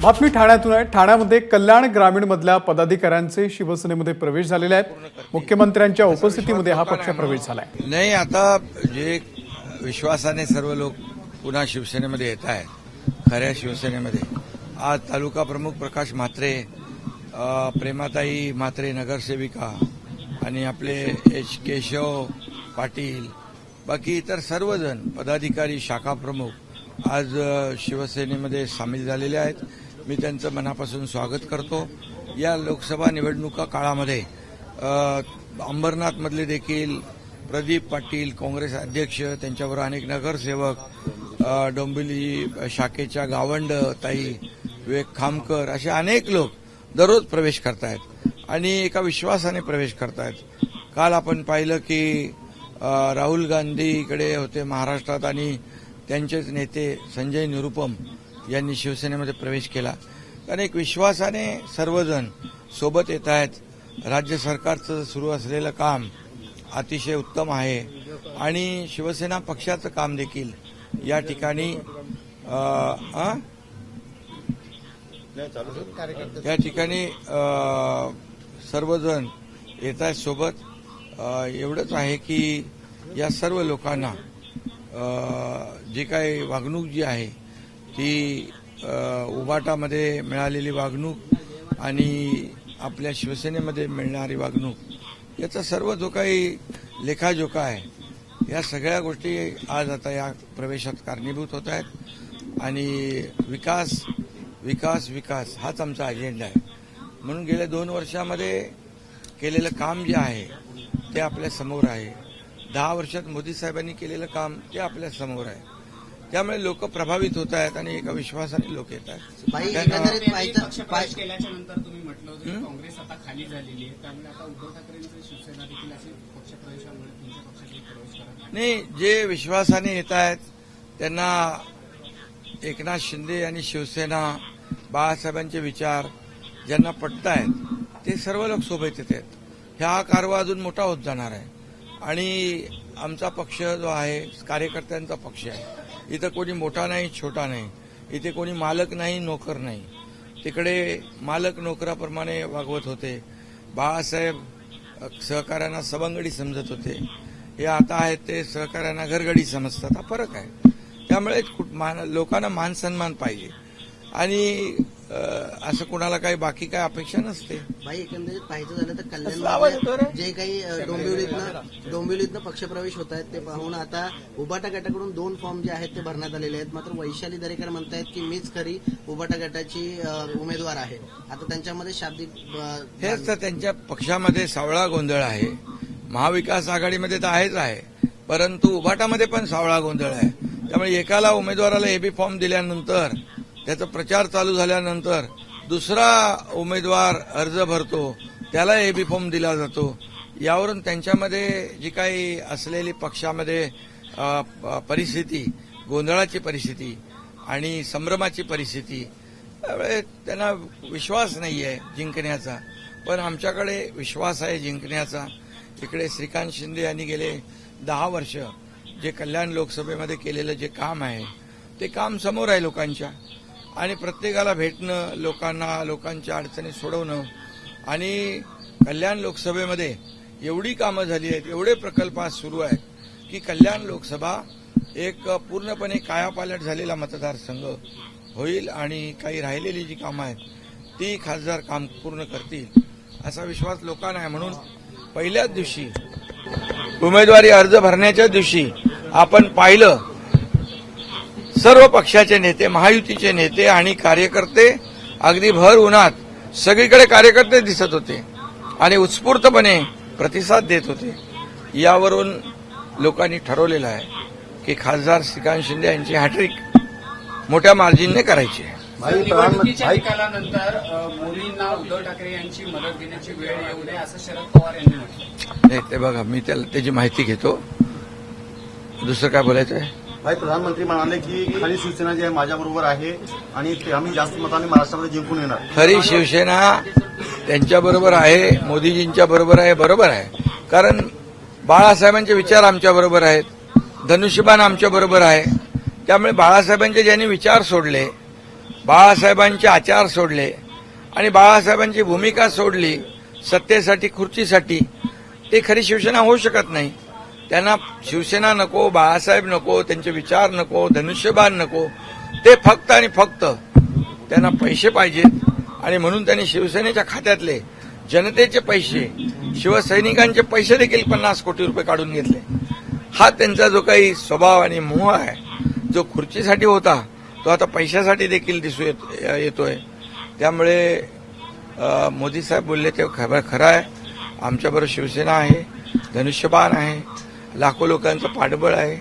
बातमी ठाण्यातून आहे। ठाण्यामध्ये कल्याण ग्रामीण मधल्या पदाधिकाऱ्यांचे शिवसेनेमध्ये प्रवेश झालेले आहेत। मुख्यमंत्र्यांच्या उपस्थितीमध्ये हा पक्ष प्रवेश झालाय। नाही, आता जे विश्वासाने सर्व लोक पुन्हा शिवसेनेमध्ये येत आहेत, खऱ्या शिवसेनेमध्ये आज तालुका प्रमुख प्रकाश म्हात्रे, प्रेमाताई म्हात्रे नगरसेविका आणि आपले एच केशव पाटील, बाकी इतर सर्वजण पदाधिकारी शाखा प्रमुख आज शिवसेनेमध्ये सामील झालेले आहेत। मी त्यांचं मनापासून स्वागत करतो। या लोकसभा निवडणुका काळामध्ये अंबरनाथमधले देखील प्रदीप पाटील काँग्रेस अध्यक्ष, त्यांच्यावर अनेक नगरसेवक, डोंबिवली शाखेच्या गावंड ताई, विवेक खामकर असे अनेक लोक दररोज प्रवेश करतायत आणि एका विश्वासाने प्रवेश करतायत। काल आपण पाहिलं की राहुल गांधी इकडे होते महाराष्ट्रात आणि त्यांचेच नेते संजय निरुपम यांनी शिवसेनेमध्ये प्रवेश केला। कारण एक विश्वासाने सर्वजण सोबत येत आहेत। राज्य सरकारचं सुरू असलेलं काम अतिशय उत्तम आहे आणि शिवसेना पक्षाचं काम देखील या ठिकाणी सर्वजण येत आहेत सोबत। एवढंच आहे की या सर्व लोकांना जी काही वागणूक जी आहे ती उबाटामध्ये मिळालेली वागणूक आणि आपल्या शिवसेनेमध्ये मिळणारी वागणूक याचा सर्व जो काही लेखाजोखा आहे या सगळ्या गोष्टी आज आता या प्रवेशात कारणीभूत होत आहेत आणि विकास विकास विकास हाच आमचा अजेंडा आहे। म्हणून गेल्या 2 वर्षामध्ये केलेलं काम जे आहे ते आपल्या समोर आहे। 10 वर्षात मोदी साहेबांनी केलेलं काम ते आपल्या समोर आहे। त्यामुळे लोक प्रभावित होत आहेत आणि एका विश्वासाने लोक येत आहेत। पक्ष केल्याच्या नंतर तुम्ही म्हटलं होतं काँग्रेस आता खाली झालेली आहे, त्यामुळे आता उद्धव ठाकरेंचं शिवसेना देखील असे पक्षप्रवेशामुळे तुमच्या पक्षात प्रवेश करत नाही, जे विश्वासाने येत आहेत त्यांना एकनाथ शिंदे आणि शिवसेना, बाळासाहेबांचे विचार ज्यांना पटतायत ते सर्व लोक सोबत येत आहेत। हा कारवा अजून मोठा होत जाणार आहे आणि आमचा पक्ष जो आहे कार्यकर्त्यांचा पक्ष आहे। इथं कोणी मोठा नाही, छोटा नाही, इथे कोणी मालक नाही, नोकर नाही। तिकडे मालक नोकराप्रमाणे वागवत होते। बाळासाहेब सहकाऱ्यांना सवंगडी समजत होते, हे आता आहेत ते सहकाऱ्यांना घरगडी समजतात। हा फरक आहे। त्यामुळे लोकांना मान सन्मान पाहिजे आणि असं कोणाला काही बाकी काय अपेक्षा नसते। भाई एकंदरीत पाहायचं झालं तर कल्याण जे काही डोंबिवलीतनं पक्षप्रवेश होत आहेत ते पाहून आता उबाटा गटाकडून 2 फॉर्म जे आहेत ते भरण्यात आलेले आहेत। मात्र वैशाली दरेकर म्हणतायत की मीच खरी उबाटा गटाची उमेदवार आहे। आता त्यांच्यामध्ये शाब्दिक हेच तर त्यांच्या पक्षामध्ये सावळा गोंधळ आहे। महाविकास आघाडीमध्ये तर आहेच आहे, परंतु उबाटामध्ये पण सावळा गोंधळ आहे। त्यामुळे एकाला उमेदवाराला एबी फॉर्म दिल्यानंतर त्याचा प्रचार चालू झाल्यानंतर दुसरा उमेदवार अर्ज भरतो, त्याला एबी फॉर्म दिला जातो। यावरून त्यांच्यामध्ये जी काही असलेली पक्षामध्ये परिस्थिती, गोंधळाची परिस्थिती आणि संभ्रमाची परिस्थिती, त्यांना विश्वास नाही आहे जिंकण्याचा, पण आमच्याकडे विश्वास आहे जिंकण्याचा। इकडे श्रीकांत शिंदे यांनी गेले 10 वर्ष जे कल्याण लोकसभेमध्ये केलेलं जे काम आहे ते काम समोर आहे लोकांच्या आणि प्रत्येकाला भेटणं, लोकांच्या अडचणी सोडवणं आणि कल्याण लोकसभेमध्ये एवढी कामं झाली आहेत, एवढे प्रकल्प आज सुरू आहेत की कल्याण लोकसभा एक पूर्णपणे कायापालट झालेला मतदारसंघ होईल आणि काही राहिलेली जी कामं आहेत ती खासदार काम पूर्ण करतील असा विश्वास लोकांना आहे। म्हणून पहिल्याच दिवशी उमेदवारी अर्ज भरण्याच्या दिवशी आपण पाहिलं सर्व पक्षाचे नेते, महायुतीचे नेते आणि कार्यकर्ते अगदी भर उन्हात सगळीकडे कार्यकर्ते दिसत होते आणि उत्स्फूर्तपणे प्रतिसाद देत होते। यावरून लोकांनी ठरवलेलं आहे की खासदार श्रीकांत शिंदे यांची हॅट्रिक मोठ्या मार्जिनने करायची आहे। निवडणुकीच्या निकालानंतर मोदींना उद्धव ठाकरे यांची मदत घेण्याची वेळ येऊ नये असं शरद पवार यांनी म्हटलं। नाही, ते बघा, मी त्याची माहिती घेतो। दुसरं काय बोलायचं आहे? भाई, प्रधानमंत्री म्हणाले की खरी शिवसेना जी आहे माझ्याबरोबर आहे आणि आम्ही जास्त मताने महाराष्ट्रामध्ये जिंकून येणार। खरी शिवसेना त्यांच्याबरोबर आहे, मोदीजींच्या बरोबर आहे, बरोबर आहे। कारण बाळासाहेबांचे विचार आमच्या बरोबर आहेत, धनुष्यबाण आमच्या बरोबर आहे। त्यामुळे बाळासाहेबांचे ज्यांनी विचार सोडले, बाळासाहेबांचे आचार सोडले आणि बाळासाहेबांची भूमिका सोडली सत्तेसाठी, खुर्चीसाठी, ते खरी शिवसेना होऊ शकत नाही. त्यांना शिवसेना नको, बाळासाहेब नको, त्यांचे विचार नको, धनुष्यबाण नको. ते फक्त आणि फक्त त्यांना पैसे पाहिजेत आणि म्हणून त्यांनी शिवसेनेच्या खात्यातले जनतेचे पैसे, शिवसैनिकांचे पैसे देखील 50 कोटी रुपये काढून घेतले. हा त्यांचा जो काही स्वभाव आणि मोह आहे, जो खुर्चीसाठी होता तो आता पैशासाठी देखील येतोय. त्यामुळे मोदी साहेब बोलले ते खरं आहे. आमच्याबरोबर शिवसेना आहे, धनुष्यबाण आहे, लाखो लोकांचं पाठबळ आहे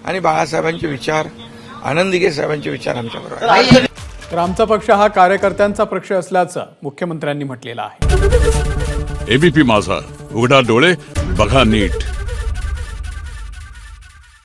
आणि बाळासाहेबांचे विचार, आनंद दिघे साहेबांचे विचार आमच्याबरोबर आहे. तर आमचा पक्ष हा कार्यकर्त्यांचा पक्ष असल्याचं मुख्यमंत्र्यांनी म्हटलेलं आहे. एबीपी माझा, उघडा डोळे बघा नीट.